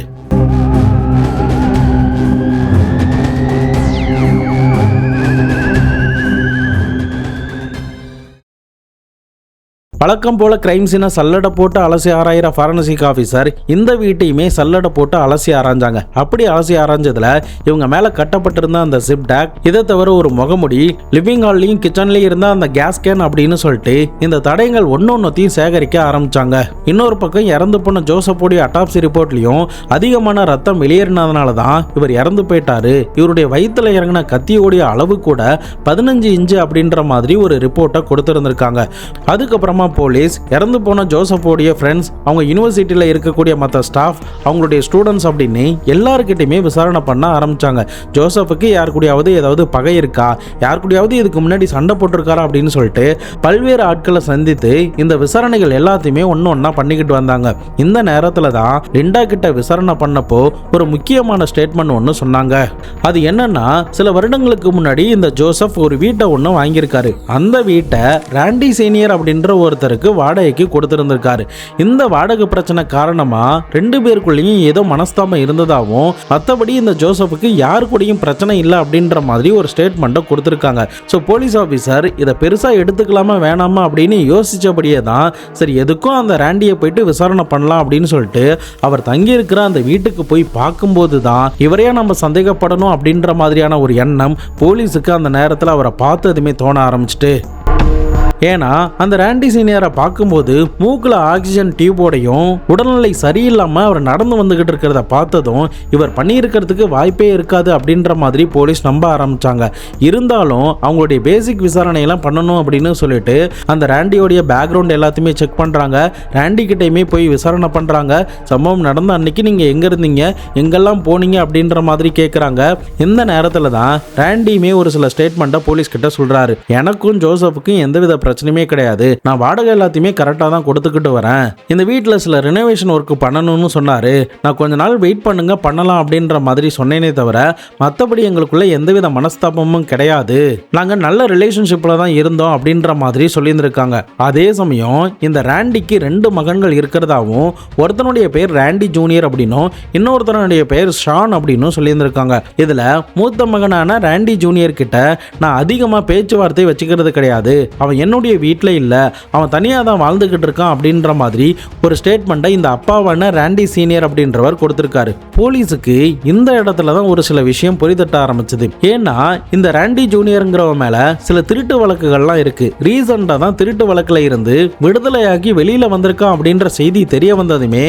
S1: வழக்கம் போல கிரைம் சீனை சல்லடை போட்டு அலசி ஆராயிற ஃபாரன்சிக் ஆஃபீஸர் இந்த வீட்டையுமே சல்லடை போட்டு அலசி ஆராய்ஞ்சாங்க. அப்படி அலசி ஆராய்ஞ்சதுல இவங்க மேல கட்டப்பட்டிருந்த அந்த ஜிப் டேக், இதை தவிர ஒரு முகமுடி, லிவிங் ஹால்லையும் கிச்சன்லயும் இருந்த அந்த கேஸ் கேன் அப்படின்னு சொல்லிட்டு இந்த தடயங்கள் ஒன்னொன்னையும் சேகரிக்க ஆரம்பிச்சாங்க. இன்னொரு பக்கம் இறந்து போன ஜோசப்போடைய அட்டாப்சி ரிப்போர்ட்லயும் அதிகமான ரத்தம் வெளியேறினதுனால தான் இவர் இறந்து போயிட்டாரு. இவருடைய வயிற்றுல இறங்கின கத்தியோடைய அளவு கூட 15 இன்ச்சு அப்படின்ற மாதிரி ஒரு ரிப்போர்ட்டை கொடுத்திருந்திருக்காங்க. அதுக்கப்புறமா போலீஸ் இறந்து போன ஜோசப்போடைய ஃப்ரெண்ட்ஸ், அவங்க யூனிவர்சிட்டியில் இருக்கக்கூடிய மற்ற ஸ்டாஃப், அவங்களுடைய ஸ்டூடெண்ட்ஸ் அப்படின்னு எல்லாருக்கிட்டையுமே விசாரணை பண்ண ஆரம்பிச்சாங்க. ஜோசப்புக்கு யார் கூடயாவது ஏதாவது பகை இருக்கா, யார் கூடயாவது இதுக்கு முன்னாடி சண்டை போட்டிருக்காரா அப்படின்னு சொல்லிட்டு பல்வேறு ஆட்களை சந்தித்து இந்த விசாரணைகள் எல்லாத்தையுமே ஒன்னா பண்ணிக்கிட்டு வந்தாங்க. இந்த நேரத்தில் தான் லிண்டா கிட்ட விசாரணை பண்ணப்போ ஒரு முக்கியமான ஸ்டேட்மெண்ட் ஒன்று சொன்னாங்க. அது என்னன்னா, சில வருடங்களுக்கு முன்னாடி இந்த ஜோசப் ஒரு வீட்டை ஒன்று வாங்கியிருக்காரு. அந்த வீட்டை ராண்டி சீனியர் அப்படின்ற ஒருத்தருக்கு வாடகைக்கு கொடுத்திருந்திருக்காரு. இந்த வாடகை பிரச்சனை காரணமா 2 பேருக்குள்ளேயும் ஏதோ மனஸ்தாபம் இருந்ததாகவும், மற்றபடி இந்த ஜோசப்புக்கு யாரு கூடயும் பிரச்சனை இல்லை அப்படின்ற மாதிரி ஒரு ஸ்டேட்மெண்ட்டை கொடுத்திருக்காங்க. ஸோ போலீஸ் ஆஃபீஸர் இதை பெருசா எடுத்துக்கலாமா வேணாமா அப்படின்னு யோசிச்சபடியே தான் சரி எதுக்கும் அந்த ராண்டியை போயிட்டு விசாரணை பண்ணலாம் அப்படின்னு சொல்லிட்டு அவர் தங்கி இருக்கிற அந்த வீட்டுக்கு போய் பார்க்கும்போது தான் இவரையா நம்ம சந்தேகப்படணும் அப்படின்ற மாதிரியான ஒரு எண்ணம் போலீஸுக்கு அந்த நேரத்தில் அவரை பார்த்ததுமே தோண ஆரம்பிச்சிட்டு. ஏன்னா அந்த ராண்டி சீனியரை பார்க்கும்போது மூக்குல ஆக்சிஜன் டியூபோடையும் உடல்நிலை சரியில்லாம அவர் நடந்து வந்துகிட்டு இருக்கிறத பார்த்ததும் இவர் பண்ணியிருக்கிறதுக்கு வாய்ப்பே இருக்காது அப்படின்ற மாதிரி போலீஸ் நம்ப ஆரம்பிச்சாங்க. இருந்தாலும் அவங்களுடைய பேசிக் விசாரணையெல்லாம் பண்ணணும் அப்படின்னு சொல்லிட்டு அந்த ராண்டியோடைய பேக்ரவுண்ட் எல்லாத்தையுமே செக் பண்றாங்க. ராண்டி கிட்டையுமே போய் விசாரணை பண்றாங்க. சம்பவம் நடந்த அன்னைக்கு நீங்க எங்க இருந்தீங்க, எங்கெல்லாம் போனீங்க அப்படின்ற மாதிரி கேட்கறாங்க. இந்த நேரத்துல தான் ராண்டியுமே ஒரு சில ஸ்டேட்மெண்ட்டை போலீஸ் கிட்ட சொல்றாரு. எனக்கும் ஜோசப்புக்கும் எந்தவித பிரச்சனையுமே கிடையாது, நான் வாடகை எல்லாத்தையுமே கரெக்டாக தான் கொடுத்துக்கிட்டு வரேன். இந்த வீட்டில் சில ரெனோவேஷன் ஒர்க் பண்ணணும்னு சொன்னாரு, நான் கொஞ்ச நாள் வெயிட் பண்ணுங்க பண்ணலாம் அப்படின்ற மாதிரி சொன்னேனே தவிர மற்றபடி எங்களுக்குள்ள எந்தவித மனஸ்தாபமும் கிடையாது, நாங்கள் நல்ல ரிலேஷன்ஷிப்பில் தான் இருந்தோம் அப்படின்ற மாதிரி சொல்லியிருந்திருக்காங்க. அதே சமயம் இந்த ராண்டிக்கு 2 மகன்கள் இருக்கிறதாவும், ஒருத்தனுடைய பேர் ராண்டி ஜூனியர் அப்படின்னும் இன்னொருத்தனுடைய பேர் ஷான் அப்படின்னு சொல்லியிருந்திருக்காங்க. இதுல மூத்த மகனான ராண்டி ஜூனியர் கிட்ட நான் அதிகமாக பேச்சுவார்த்தை வச்சுக்கிறது கிடையாது, அவன் என்னுடைய வீட்டில் இல்லை, அவன் தனியாக தான் வாழ்ந்துகிட்டு இருக்கான் அப்படின்ற மாதிரி ஒரு ஸ்டேட்மெண்ட்டை இந்த அப்பாவான ராண்டி சீனியர் அப்படின்றவர் கொடுத்திருக்காரு. போலீஸுக்கு இந்த இடத்துல தான் ஒரு சில விஷயம் பொறிதட்ட ஆரம்பிச்சது. ஏன்னா இந்த ராண்டி ஜூனியருங்கிறவன் மேல சில திருட்டு வழக்குகள்லாம் இருக்கு. ரீசெண்டாக தான் திருட்டு வழக்குல இருந்து விடுதலையாகி வெளியில வந்திருக்கான் அப்படின்ற செய்தி தெரிய வந்ததுமே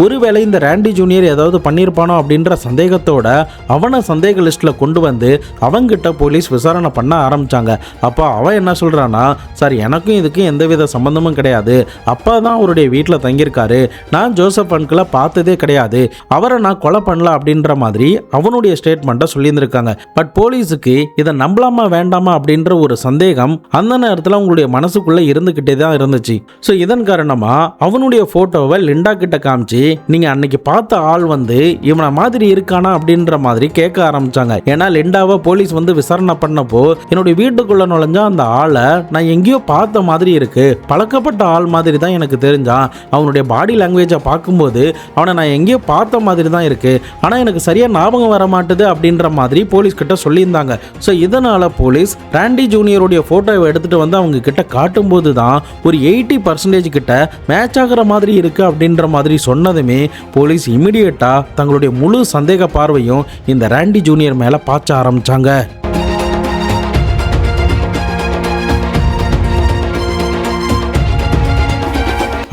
S1: ஒருவேளை இந்த ராண்டி ஜூனியர் ஏதாவது பண்ணியிருப்பானோ அப்படின்ற சந்தேகத்தோட அவனை சந்தேக லிஸ்ட்ல கொண்டு வந்து அவங்கிட்ட போலீஸ் விசாரணை பண்ண ஆரம்பிச்சாங்க. அப்போ அவன் என்ன சொல்றானா, சார் எனக்கும் இதுக்கும் எந்தவித சம்பந்தமும் கிடையாது, அப்பா தான் அவருடைய வீட்டில் தங்கியிருக்காரு, நான் ஜோசப் அங்கிளை பார்த்ததே கிடையாது, அவரை நான் கொலை பண்ணல அப்படின்ற மாதிரி அவனுடைய ஸ்டேட்மெண்ட்டை சொல்லியிருந்திருக்காங்க. பட் போலீஸுக்கு இதை நம்பலாமா வேண்டாமா அப்படின்ற ஒரு சந்தேகம் அந்த நேரத்தில் அவங்களுடைய மனசுக்குள்ள இருந்துகிட்டே தான் இருந்துச்சு. ஸோ இதன் காரணமா அவனுடைய போட்டோவை லிண்டா கிட்ட காமிச்சு, நீங்க அன்னைக்கு பார்த்த ஆள் வந்து இவனை மாதிரி இருக்கானா அப்படின்ற மாதிரி கேட்க ஆரம்பிச்சாங்க. ஏன்னா லிண்டாவை போலீஸ் வந்து விசாரணை பண்ணப்போ என்னுடைய வீட்டுக்குள்ள நுழைஞ்சா அந்த ஆளை நான் எங்கேயோ பார்த்த மாதிரி இருக்கு, பழக்கப்பட்ட ஆள் மாதிரி தான் எனக்கு தெரிஞ்சான், அவனுடைய பாடி லாங்குவேஜை பார்க்கும்போது அவனை நான் எங்கேயோ பார்த்த மாதிரி தான் இருக்கு, ஆனால் எனக்கு சரியா ஞாபகம் வர மாட்டுது அப்படின்ற மாதிரி போலீஸ் கிட்ட சொல்லியிருந்தாங்க. ஸோ இதனால போலீஸ் ராண்டி ஜூனியருடைய போட்டோவை எடுத்துட்டு வந்து அவங்க கிட்ட காட்டும்போது தான் ஒரு 80% கிட்ட மேட்ச் ஆகிற மாதிரி இருக்கு அப்படின்ற மாதிரி சொன்னதுமே போலீஸ் இமிடியேட்டா தங்களுடைய முழு சந்தேக பார்வையும் இந்த ராண்டி ஜூனியர் மேல பாய்ச்ச ஆரம்பிச்சாங்க.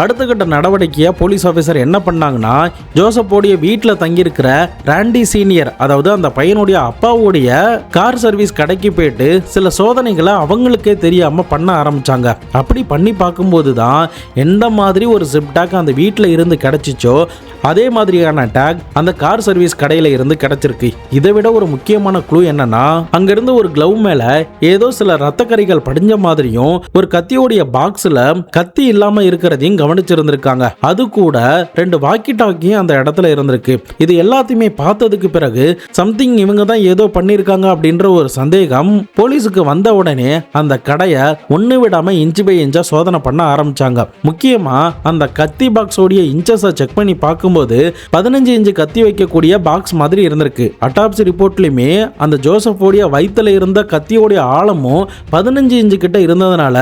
S1: அடுத்த கட்ட நடவடிக்கையா போலீஸ் ஆஃபீஸர் என்ன பண்ணாங்கன்னா, ஜோசப்போடைய வீட்டில் தங்கியிருக்கிற ராண்டி சீனியர், அதாவது அந்த பையனுடைய அப்பாவுடைய கார் சர்வீஸ் கடைக்கு போயிட்டு சில சோதனைகளை அவங்களுக்கே தெரியாம பண்ண ஆரம்பிச்சாங்க. அப்படி பண்ணி பார்க்கும்போது தான் எந்த மாதிரி ஒரு ஜிப் டேக் அந்த வீட்டில் இருந்து கிடைச்சிச்சோ அதே மாதிரியான டேக் அந்த கார் சர்வீஸ் கடையில இருந்து கிடைச்சிருக்கு. இதை விட ஒரு முக்கியமான க்ளூ என்னன்னா, அங்கிருந்து ஒரு கிளவ் மேல ஏதோ சில ரத்தக்கரிகள் படிஞ்ச மாதிரியும் ஒரு கத்தியோடைய பாக்ஸ்ல கத்தி இல்லாம இருக்கிறதையும் கவனிச்சிருந்திருக்காங்க. அது கூட 2 வாக்கி டாக்கியும் அந்த இடத்துல இருந்திருக்கு. இது எல்லாத்தையுமே பார்த்ததுக்கு பிறகு சம்திங் இவங்க தான் ஏதோ பண்ணிருக்காங்க அப்படின்ற ஒரு சந்தேகம் போலீஸுக்கு வந்த உடனே அந்த கடையை ஒண்ணு விடாம இன்ச்சு பை இன்ச்சா சோதனை பண்ண ஆரம்பிச்சாங்க. முக்கியமா அந்த கத்தி பாக்ஸோடைய இன்ச்சஸை செக் பண்ணி பார்க்கும் பார்க்கும்போது 15 இன்ச்சு கத்தி வைக்கக்கூடிய பாக்ஸ் மாதிரி இருந்திருக்கு. அட்டாப்சி ரிப்போர்ட்லயுமே அந்த ஜோசப்போடைய வயித்துல இருந்த கத்தியோடைய ஆழமும் 15 இன்ச்சு கிட்ட இருந்ததுனால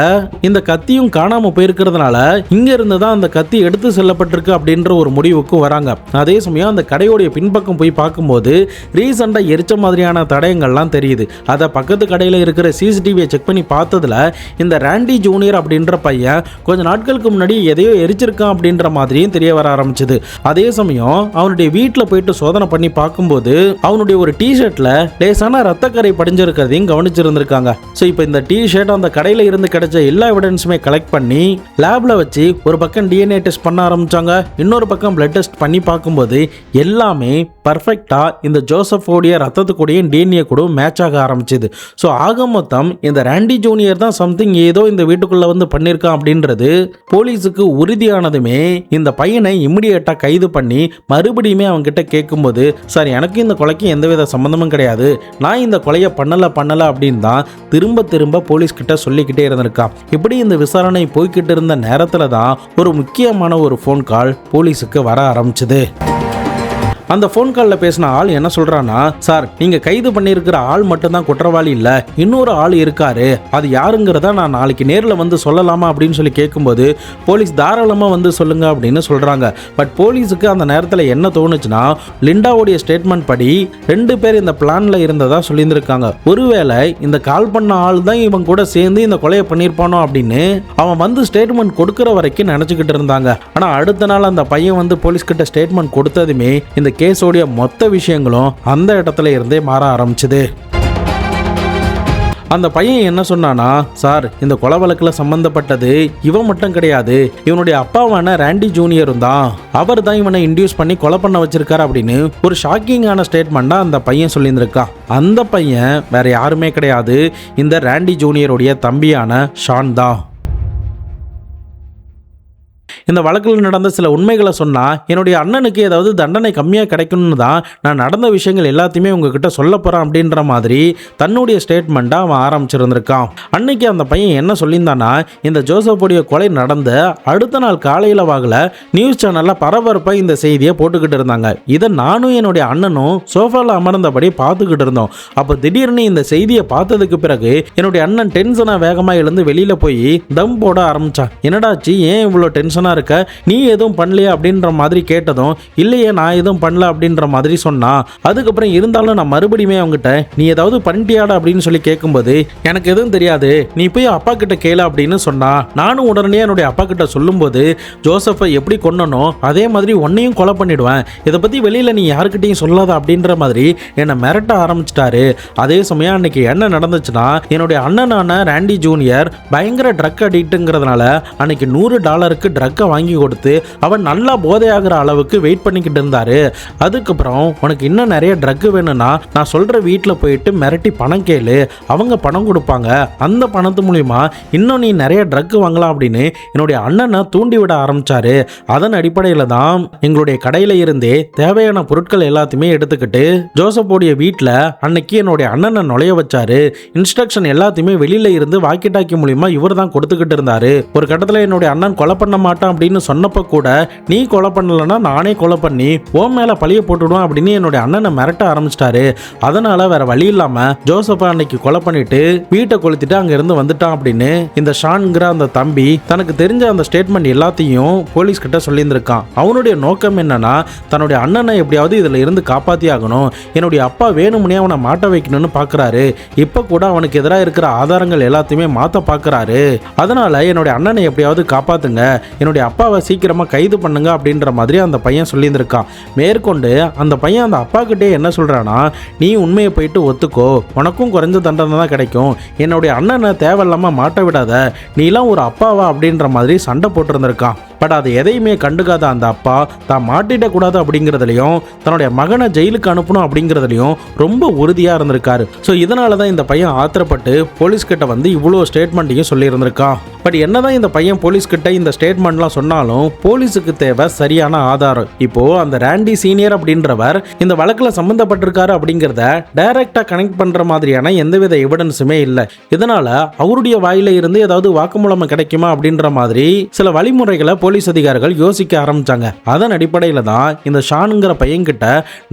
S1: இந்த கத்தியும் காணாம போயிருக்கிறதுனால இங்க இருந்து தான் அந்த கத்தி எடுத்து செல்லப்பட்டிருக்கு அப்படின்ற ஒரு முடிவுக்கு வராங்க. அதே சமயம் அந்த கடையோடைய பின்பக்கம் போய் பார்க்கும்போது ரீசெண்டா எரிச்ச மாதிரியான தடயங்கள்லாம் தெரியுது. அதை பக்கத்து கடையில் இருக்கிற சிசிடிவியை செக் பண்ணி பார்த்ததுல இந்த ராண்டி ஜூனியர் அப்படின்ற பையன் கொஞ்ச நாட்களுக்கு முன்னாடி எதையோ எரிச்சிருக்கான் அப்படின்ற மாதிரியும் தெரிய வர ஆரம்பிச்சது. அதே சமயம் அவனுடைய வீட்டில் போயிட்டு சோதனை பண்ணி பார்க்கும்போது அவனுடைய ஒரு டிஷர்ட்ல லேசான ரத்தக்கரை படிஞ்சிருக்கிறதையும் கவனிச்சிருந்திருக்காங்க. ஸோ இப்போ இந்த டிஷர்ட் அந்த கடையில் இருந்து கிடைச்ச எல்லா எவிடன்ஸுமே கலெக்ட் பண்ணி லேப்ல வச்சு ஒரு பக்கம் டிஎன்ஏ டெஸ்ட் பண்ண ஆரம்பிச்சாங்க, இன்னொரு பக்கம் பிளட் டெஸ்ட் பண்ணி பார்க்கும்போது எல்லாமே பர்ஃபெக்டா இந்த ஜோசப்போடைய ரத்தத்துக்கூடையும் டிஎன்ஏ கூட மேட்ச் ஆக ஆரம்பிச்சது. ஸோ ஆக மொத்தம் இந்த ராண்டி ஜூனியர் தான் சம்திங் ஏதோ இந்த வீட்டுக்குள்ள வந்து பண்ணியிருக்கான் அப்படின்றது போலீஸுக்கு உறுதியானதுமே இந்த பையனை இமிடியேட்டா கைது பண்ணி மறுபடியுமே அவங்க கிட்ட கேட்கும்போது, சார் எனக்கு இந்த கொலைக்கு எந்தவித சம்பந்தமும் கிடையாது, நான் இந்த கொலையை பண்ணல அப்படின்னு தான் திரும்ப போலீஸ் கிட்ட சொல்லிக்கிட்டே இருந்திருக்கான். இப்படி இந்த விசாரணை போய்கிட்டு இருந்த நேரத்துல தான் ஒரு முக்கியமான ஒரு ஃபோன் கால் போலீஸுக்கு வர ஆரம்பிச்சது. அந்த ஃபோன் காலில் பேசின ஆள் என்ன சொல்றான்னா, சார் நீங்க கைது பண்ணியிருக்கிற ஆள் மட்டும்தான் குற்றவாளி இல்லை, இன்னொரு ஆள் இருக்காரு, அது யாருங்கிறத நான் நாளைக்கு நேரில் வந்து சொல்லலாமா அப்படின்னு சொல்லி கேட்கும்போது போலீஸ் தாராளமாக வந்து சொல்லுங்க அப்படின்னு சொல்றாங்க. பட் போலீஸுக்கு அந்த நேரத்தில் என்ன தோணுச்சுன்னா, லிண்டாவுடைய ஸ்டேட்மெண்ட் படி 2 பேர் இந்த பிளான்ல இருந்ததா சொல்லியிருந்திருக்காங்க. ஒருவேளை இந்த கால் பண்ண ஆள் தான் இவன் கூட சேர்ந்து இந்த கொலையை பண்ணியிருப்பானோ அப்படின்னு அவன் வந்து ஸ்டேட்மெண்ட் கொடுக்குற வரைக்கும் நினச்சிக்கிட்டு இருந்தாங்க. ஆனால் அடுத்த நாள் அந்த பையன் வந்து போலீஸ் கிட்ட ஸ்டேட்மெண்ட் கொடுத்ததுமே இந்த கேஸோடைய மொத்த விஷயங்களும் அந்த இடத்துல இருந்தே மாற ஆரம்பிச்சது. அந்த பையன் என்ன சொன்னானா, சார் இந்த கொலை வழக்கில் சம்பந்தப்பட்டது இவன் மட்டும் கிடையாது, இவனுடைய அப்பாவான ராண்டி ஜூனியரும் தான், அவர் தான் இவனை இன்டியூஸ் பண்ணி கொலை பண்ண வச்சிருக்காரு அப்படின்னு ஒரு ஷாக்கிங்கான ஸ்டேட்மெண்டா அந்த பையன் சொல்லியிருந்திருக்கான். அந்த பையன் வேற யாருமே கிடையாது, இந்த ராண்டி ஜூனியருடைய தம்பியான ஷான் தான். இந்த வழக்கில் நடந்த சில உண்மைகளை சொன்னா என்னுடைய அண்ணனுக்கு ஏதாவது தண்டனை கம்மியாக கிடைக்கணும்னு தான் நான் நடந்த விஷயங்கள் எல்லாத்தையுமே உங்ககிட்ட சொல்ல போறேன் அப்படின்ற மாதிரி தன்னுடைய ஸ்டேட்மெண்ட்டை அவன் ஆரம்பிச்சிருந்திருக்கான். அன்னைக்கு அந்த பையன் என்ன சொல்லியிருந்தானா, இந்த ஜோசப்புடைய கொலை நடந்த அடுத்த நாள் காலையில் வாகல நியூஸ் சேனல்ல பரபரப்பாக இந்த செய்தியை போட்டுக்கிட்டு இருந்தாங்க. இதை நானும் என்னுடைய அண்ணனும் சோஃபாவில் அமர்ந்தபடி பார்த்துக்கிட்டு இருந்தோம். அப்போ திடீர்னு இந்த செய்தியை பார்த்ததுக்கு பிறகு என்னுடைய அண்ணன் டென்ஷனாக வேகமாக எழுந்து வெளியில போய் தம் போட ஆரம்பிச்சான். என்னடாச்சு, ஏன் இவ்வளோ டென்ஷனாக இருக்க, நீ எதுவும் பண்ணலையா அப்படின்ற மாதிரி கேட்டதும் இல்லையே நான் எதுவும் பண்ணல அப்படின்ற மாதிரி சொன்னா. அதுக்கப்புறம் இருந்தாலும் நான் மறுபடியுமே அவங்ககிட்ட நீ ஏதாவது பண்ணிட்டியாடா அப்படின்னு சொல்லி கேட்கும்போது எனக்கு எதுவும் தெரியாது, நீ போய் அப்பா கிட்ட கேளு அப்படின்னு சொன்னா. நானும் உடனே என்னுடைய அப்பா கிட்ட சொல்லும்போது ஜோசப்பை எப்படி கொன்னனோ அதே மாதிரி உன்னையும் கொலை பண்ணிடுவேன், இதை பத்தி வெளியில நீ யாருக்கிட்டையும் சொல்லாத அப்படின்ற மாதிரி என்னை மிரட்ட ஆரம்பிச்சிட்டாரு. அதே சமயம் அன்னைக்கு என்ன நடந்துச்சுன்னா, என்னுடைய அண்ணனான ராண்டி ஜூனியர் பயங்கர ட்ரக் அடிக்ட்டுங்கிறதுனால அன்னைக்கு $100 ட்ரக்கை வாங்கி கொடுத்து அவன் நல்லா போதையாகிற அளவுக்கு வெயிட் பண்ணிக்கிட்டு இருந்தாரு. அதுக்கப்புறம் உனக்கு இன்னும் நிறைய ட்ரக் வேணும்னா நான் சொல்ற வீட்டில் போயிட்டு மிரட்டி பணம் கேளு, அவங்க பணம் கொடுப்பாங்க, அந்த பணத்து மூலியமா இன்னும் நீ நிறைய ட்ரக் வாங்கலாம் அப்படின்னு என்னுடைய அண்ணனை தூண்டி விட ஆரம்பிச்சாரு. அதன் அடிப்படையில் தான் எங்களுடைய கடையில இருந்தே தேவையான பொருட்கள் எல்லாத்தையுமே எடுத்துக்கிட்டு ஜோசப்போடைய வீட்டில் அன்னைக்கு என்னுடைய அண்ணனை நுழைய வச்சாரு. இன்ஸ்ட்ரக்ஷன் எல்லாத்தையுமே வெளியில இருந்து வாக்கி டாக்கி மூலியமா இவர் தான் கொடுத்துக்கிட்டு இருந்தாரு. ஒரு கட்டத்தில் என்னுடைய அண்ணன் கொலை பண்ண மாட்டான் அப்படின்னு சொன்னப்ப கூட நீ கொலை பண்ணலன்னா நானே கொலை பண்ணி உன் மேல பழிய போட்டுடுவேன் அப்படின்னு என்னுடைய அண்ணனை மிரட்ட ஆரம்பிச்சிட்டாரு. அதனால வேற வழி இல்லாம ஜோசப்பை அன்னைக்கு கொலை பண்ணிட்டு வீட்டை கொளுத்திட்டு அங்க இருந்து வந்துட்டான் அப்படின்னு இந்த ஷான்ங்கிற அந்த தம்பி தனக்கு தெரிஞ்ச அந்த ஸ்டேட்மெண்ட் எல்லாத்தையும் போலீஸ் கிட்ட சொல்லியிருந்திருக்கான். அவனுடைய நோக்கம் என்னன்னா, தன்னுடைய அண்ணனை எப்படியாவது இதுல இருந்து காப்பாத்தி ஆகணும், என்னுடைய அப்பா வேணும்னே அவனை மாட்ட வைக்கணும்னு பாக்குறாரு. இப்ப கூட அவனுக்கு எதிராக இருக்கிற ஆதாரங்கள் எல்லாத்தையுமே மாத்த பாக்குறாரு. அதனால என்னுடைய அண்ணனை எப்படியாவது காப்பாத்துங்க, என்னுடைய அப்பாவை சீக்கிரமா கைது பண்ணுங்க அப்படின்ற மாதிரி அந்த பையன் சொல்லியிருந்திருக்கான். மேற்கொண்டு அந்த பையன் அந்த அப்பா கிட்டே என்ன சொல்றானா, நீ உண்மையை போயிட்டு ஒத்துக்கோ, உனக்கும் குறைஞ்ச தண்டனை தான் கிடைக்கும், என்னுடைய அண்ணனை தேவையில்லாம மாட்ட விடாத, நீலாம் ஒரு அப்பாவா அப்படின்ற மாதிரி சண்டை போட்டிருந்திருக்கான். பட் அதை எதையுமே கண்டுக்காத அந்த அப்பா தான் மாட்டிடக்கூடாது அப்படிங்கிறதுலையும் தன்னுடைய மகனை ஜெயிலுக்கு அனுப்பணும் அப்படிங்கிறதுலையும் ரொம்ப உறுதியாக இருந்திருக்காரு. ஸோ இதனால தான் இந்த பையன் ஆத்திரப்பட்டு போலீஸ்கிட்ட வந்து இவ்வளோ ஸ்டேட்மெண்ட்டையும் சொல்லியிருந்திருக்கான். பட் என்னதான் இந்த பையன் போலீஸ்கிட்ட இந்த ஸ்டேட்மெண்ட்லாம் சொன்னாலும் போலீஸுக்கு தேவை சரியான ஆதாரம். இப்போ அந்த ராண்டி சீனியர் அப்படின்றவர் இந்த வழக்குல சம்பந்தப்பட்டிருக்காரு அப்படிங்கறத டைரக்டா கனெக்ட் பண்ற மாதிரியான எந்தவித எவிடன்ஸுமே இல்லை. இதனால அவருடைய வாயில இருந்து ஏதாவது வாக்குமூலம் கிடைக்குமா அப்படின்ற மாதிரி சில வழிமுறைகளை போலீஸ் அதிகாரிகள் யோசிக்க ஆரம்பிச்சாங்க. அதன் அடிப்படையில தான் இந்த ஷானுங்கிற பையன்கிட்ட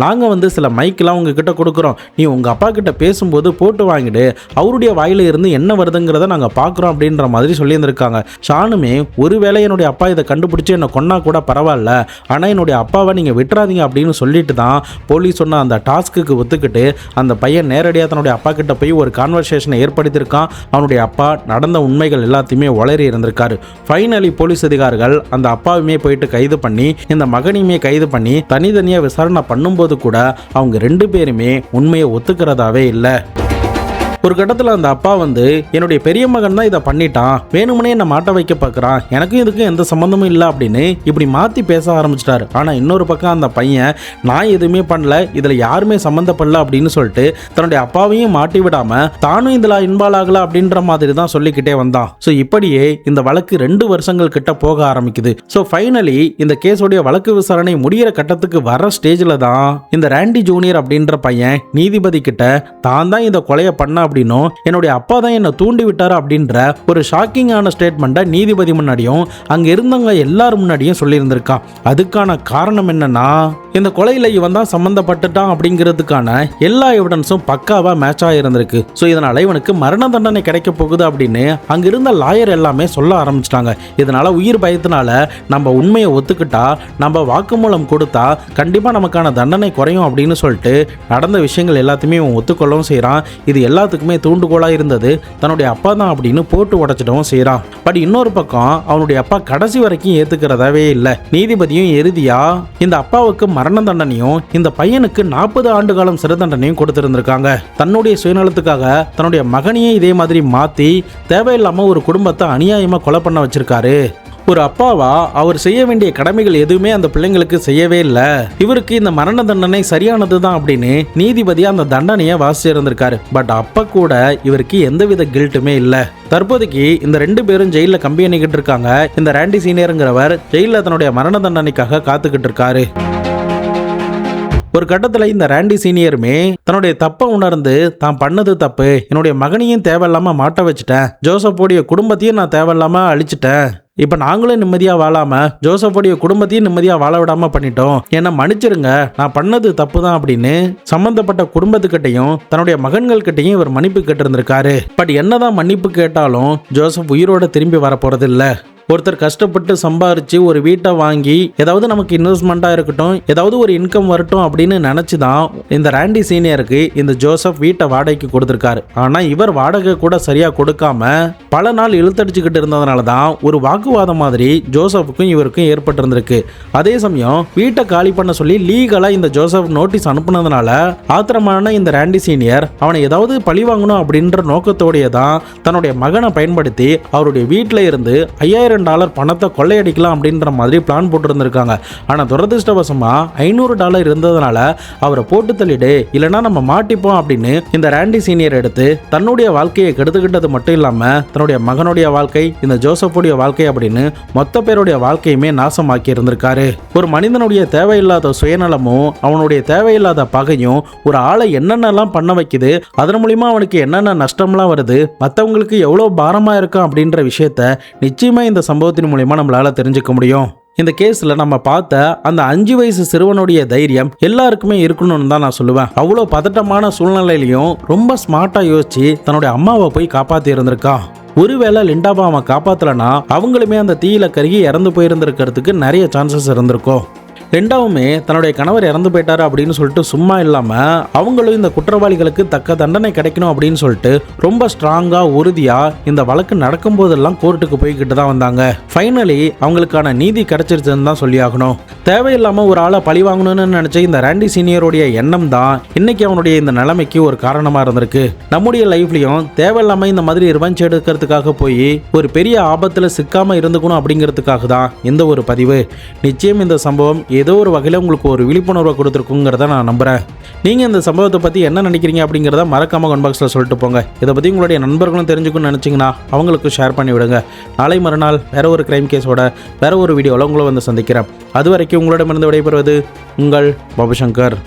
S1: நாங்க சில மைக்கெல்லாம் உங்ககிட்ட கொடுக்குறோம், நீ உங்க அப்பா கிட்ட பேசும்போது போட்டு வாங்கிடு, அவருடைய வாயில இருந்து என்ன வருதுங்கிறத நாங்க பாக்குறோம் அப்படின்ற மாதிரி சொல்லியிருந்திருக்காங்க. ஷானுமே ஒருவேளை என்னுடைய அப்பா இதை கண்டுபிடிச்சு என்ன கொன்னா கூட பரவாயில்ல, ஆனா என்னுடைய அப்பாவை நீங்க விட்டுறாதீங்க அப்படின்னு சொல்லிட்டு தான் போலீஸ் சொன்ன அந்த டாஸ்க்கு ஒத்துக்கிட்டு அந்த பையன் நேரடியாக தன்னுடைய அப்பா கிட்ட போய் ஒரு கான்வர்சேஷனை ஏற்படுத்தியிருக்கான். அவனுடைய அப்பா நடந்த உண்மைகள் எல்லாத்தையுமே உளறி இருந்திருக்காரு. ஃபைனலி போலீஸ் அதிகாரிகள் அந்த அப்பாவுமே போயிட்டு கைது பண்ணி இந்த மகனையுமே கைது பண்ணி தனித்தனியாக விசாரணை பண்ணும்போது கூட அவங்க 2 பேருமே உண்மையை ஒத்துக்கிறதாவே இல்லை. ஒரு கட்டத்தில் அந்த அப்பா என்னுடைய பெரிய மகன் தான் இதை பண்ணிட்டான், வேணுமனே என்னை மாட்ட வைக்க பார்க்குறான், எனக்கும் இதுக்கும் எந்த சம்மந்தமும் இல்லை அப்படின்னு இப்படி மாற்றி பேச ஆரம்பிச்சிட்டாரு. ஆனால் இன்னொரு பக்கம் அந்த பையன் நான் எதுவுமே பண்ணல, இதில் யாருமே சம்மந்தப்படல அப்படின்னு சொல்லிட்டு தன்னுடைய அப்பாவையும் மாட்டி விடாமல் தானும் இதில் இன்வால்வ் ஆகல அப்படின்ற மாதிரி தான் சொல்லிக்கிட்டே வந்தான். ஸோ இப்படியே இந்த வழக்கு 2 வருஷங்கள் கிட்ட போக ஆரம்பிக்குது. ஸோ ஃபைனலி இந்த கேஸோடைய வழக்கு விசாரணை முடிகிற கட்டத்துக்கு வர ஸ்டேஜில் தான் இந்த ராண்டி ஜூனியர் அப்படின்ற பையன் நீதிபதி கிட்ட தான் தான் இந்த கொலையை பண்ண அப்படின்னும் என்னுடைய அப்பா தான் என்ன தூண்டி விட்டாரு அப்படின்ற ஒரு ஷாக்கிங்கான ஸ்டேட்மெண்ட்டை நீதிபதி முன்னாடியும் அங்க இருந்தவங்க எல்லாரும் முன்னாடியும் சொல்லியிருந்திருக்கான். அதுக்கான காரணம் என்னன்னா இந்த கொலையில இவன் தான் சம்பந்தப்பட்டுட்டான் அப்படிங்கிறதுக்கான எல்லா எவிடன்ஸும் பக்காவா மேட்ச் ஆகிருந்திருக்கு. ஸோ இதனால இவனுக்கு மரண தண்டனை கிடைக்க போகுது அப்படின்னு அங்க இருந்த லாயர் எல்லாமே சொல்ல ஆரம்பிச்சிட்டாங்க. இதனால உயிர் பயத்தினால நம்ம உண்மையை ஒத்துக்கிட்டா, நம்ம வாக்குமூலம் கொடுத்தா கண்டிப்பா நமக்கான தண்டனை குறையும் அப்படின்னு சொல்லிட்டு நடந்த விஷயங்கள் எல்லாத்தையுமே இவன் ஒத்துக்கொள்ளவும் செய்யறான். இது எல்லாத்துக்குமே தூண்டுகோலா இருந்தது தன்னுடைய அப்பா தான் அப்படின்னு போட்டு உடைச்சிடவும் செய்யறான். பட் இன்னொரு பக்கம் அவனுடைய அப்பா கடைசி வரைக்கும் ஏத்துக்கிறதாவே இல்லை. நீதிபதியும் இறுதியா இந்த அப்பாவுக்கு மரண தண்டனையும் இந்த பையனுக்கு 40 ஆண்டு காலம் சிறை தண்டனையும் கொடுத்திருந்திருக்காங்க. தன்னுடைய சுயநலத்துக்காக தன்னுடைய மகனையே இதே மாதிரி மாத்தி தேவையில்லாம ஒரு குடும்பத்தை அநியாயமா கொலை பண்ண வச்சிருக்காரு. ஒரு அப்பாவா அவர் செய்ய வேண்டிய கடமைகள் எதுவுமே அந்த பிள்ளைங்களுக்கு செய்யவே இல்லை. இவருக்கு இந்த மரண தண்டனை சரியானது தான் அப்படின்னு நீதிபதி அந்த தண்டனையை வாசிச்சிருந்திருக்காரு. பட் அப்ப கூட இவருக்கு எந்தவித கில்ட்டுமே இல்லை. தற்போதைக்கு இந்த 2 பேரும் ஜெயிலில் கம்பி அணிக்கிட்டு இருக்காங்க. இந்த ராண்டி சீனியருங்கிறவர் ஜெயிலில் தன்னுடைய மரண தண்டனைக்காக காத்துக்கிட்டு இருக்காரு. ஒரு கட்டத்தில் இந்த ராண்டி சீனியருமே தன்னுடைய தப்பை உணர்ந்து தான் பண்ணது தப்பு, என்னுடைய மகனையும் தேவையில்லாம மாட்ட வச்சுட்டேன், ஜோசப்போடைய குடும்பத்தையும் நான் தேவையில்லாம அழிச்சிட்டேன், இப்போ நாங்களும் நிம்மதியாக வாழாம ஜோசப்போடைய குடும்பத்தையும் நிம்மதியாக வாழ விடாம பண்ணிட்டோம், என்னை மன்னிச்சிருங்க, நான் பண்ணது தப்பு தான் அப்படின்னு சம்பந்தப்பட்ட குடும்பத்துக்கிட்டையும் தன்னுடைய மகன்கள்கிட்டையும் இவர் மன்னிப்பு கேட்டிருந்திருக்காரு. பட் என்னதான் மன்னிப்பு கேட்டாலும் ஜோசப் உயிரோட திரும்பி வர போறது இல்லை. ஒருத்தர் கஷ்டப்பட்டு சம்பாரிச்சு ஒரு வீட்டை வாங்கி ஏதாவது நமக்கு இன்வெஸ்ட்மெண்ட்டாக இருக்கட்டும், ஏதாவது ஒரு இன்கம் வரட்டும் அப்படின்னு நினச்சி தான் இந்த ராண்டி சீனியருக்கு இந்த ஜோசப் வீட்டை வாடகைக்கு கொடுத்துருக்காரு. ஆனால் இவர் வாடகை கூட சரியாக கொடுக்காம பல நாள் இழுத்தடிச்சுக்கிட்டு இருந்ததுனால தான் ஒரு வாக்குவாதம் மாதிரி ஜோசப்புக்கும் இவருக்கும் ஏற்பட்டிருந்திருக்கு. அதே சமயம் வீட்டை காலி பண்ண சொல்லி லீகலாக இந்த ஜோசப் நோட்டீஸ் அனுப்புனதுனால ஆத்திரமான இந்த ராண்டி சீனியர் அவனை ஏதாவது பழி வாங்கணும் அப்படின்ற நோக்கத்தோடைய தான் தன்னுடைய மகனை பயன்படுத்தி அவருடைய வீட்டில் இருந்து $5000 பணத்தை கொள்ளையடிக்கலாம் அப்படின்ற மாதிரி பிளான் போட்டு இருந்திருக்காங்க. ஆனால் துரதிருஷ்டவசமா $500 இருந்ததுனால அவரை போட்டு தள்ளிடு, இல்லைன்னா நம்ம மாட்டிப்போம் அப்படின்னு இந்த ராண்டி சீனியர் எடுத்து தன்னுடைய வாழ்க்கையை கெடுத்துக்கிட்டது மட்டும் இல்லாம தன்னுடைய மகனுடைய வாழ்க்கை, இந்த ஜோசப்புடைய வாழ்க்கை அப்படின்னு மொத்த பேருடைய வாழ்க்கையுமே நாசமாக்கி இருந்திருக்காரு. ஒரு மனிதனுடைய தேவையில்லாத சுயநலமும் அவனுடைய தேவையில்லாத பகையும் ஒரு ஆளை என்னென்னலாம் பண்ண வைக்குது, அதன் மூலியமா அவனுக்கு என்னென்ன நஷ்டம்லாம் வருது, மற்றவங்களுக்கு எவ்வளோ பாரமா இருக்கும் அப்படின்ற விஷயத்த நிச்சயமா இந்த சம்பவத்தின் மூலமா நம்மளால தெரிஞ்சுக்க முடியும். இந்த கேஸ்ல நம்ம பார்த்த அந்த 5 வயசு சிறுவனுடைய தைரியம் எல்லாருக்குமே இருக்கணும்னு தான் நான் சொல்லுவேன். அவ்வளோ பதட்டமான சூழ்நிலையிலையும் ரொம்ப ஸ்மார்ட்டா யோசிச்சு தன்னுடைய அம்மாவை போய் காப்பாத்தி இருந்திருக்கான். ஒருவேளை லிண்டாவை அவன் காப்பாத்தலனா அவங்களுமே அந்த தீயில கருகி இறந்து போயிருந்திருக்கிறதுக்கு நிறைய சான்சஸ் இருந்திருக்கும். ரெண்டாவுமே தன்னுடைய கணவர் இறந்து போயிட்டாரு அப்படின்னு சொல்லிட்டு சும்மா இல்லாம அவங்களும் இந்த குற்றவாளிகளுக்கு தக்க தண்டனை கிடைக்கணும் அப்படின்னு சொல்லிட்டு ரொம்ப ஸ்ட்ராங்கா உறுதியா இந்த வழக்கு நடக்கும் போதெல்லாம் கோர்ட்டுக்கு போய்கிட்டு தான் வந்தாங்க. ஃபைனலி அவங்களுக்கான நீதி கிடைச்சிருச்சுன்னு தான் சொல்லி ஆகணும். தேவையில்லாம ஒரு ஆளை பழி வாங்கணும்னு நினைச்ச இந்த ராண்டி சீனியருடைய எண்ணம் தான் இன்னைக்கு அவனுடைய இந்த நிலைமைக்கு ஒரு காரணமா இருந்திருக்கு. நம்முடைய லைஃப்லயும் தேவையில்லாம இந்த மாதிரி ரிவெஞ்ச் எடுக்கிறதுக்காக போய் ஒரு பெரிய ஆபத்துல சிக்காம இருந்துக்கணும் அப்படிங்கிறதுக்காக தான் இந்த ஒரு பதிவு. நிச்சயம் இந்த சம்பவம் ஏதோ ஒரு வகையில் உங்களுக்கு ஒரு விழிப்புணர்வை கொடுத்துருக்குங்கிறத நான் நம்புகிறேன். நீங்கள் இந்த சம்பவத்தை பற்றி என்ன நினைக்கிறீங்க அப்படிங்கிறத மறக்காமல் கமெண்ட் பாக்ஸில் சொல்லிட்டு போங்க. இதை பற்றி உங்களுடைய நண்பர்களும் தெரிஞ்சுக்கணும்னு நினச்சிங்கன்னா அவங்களுக்கு ஷேர் பண்ணி விடுங்க. நாளை மறுநாள் வேறு ஒரு கிரைம் கேஸோட வேறு ஒரு வீடியோவில் உங்களை வந்து சந்திக்கிறேன். அது வரைக்கும் உங்களிடமிருந்து விடைபெறுவது உங்கள் பாபு சங்கர்.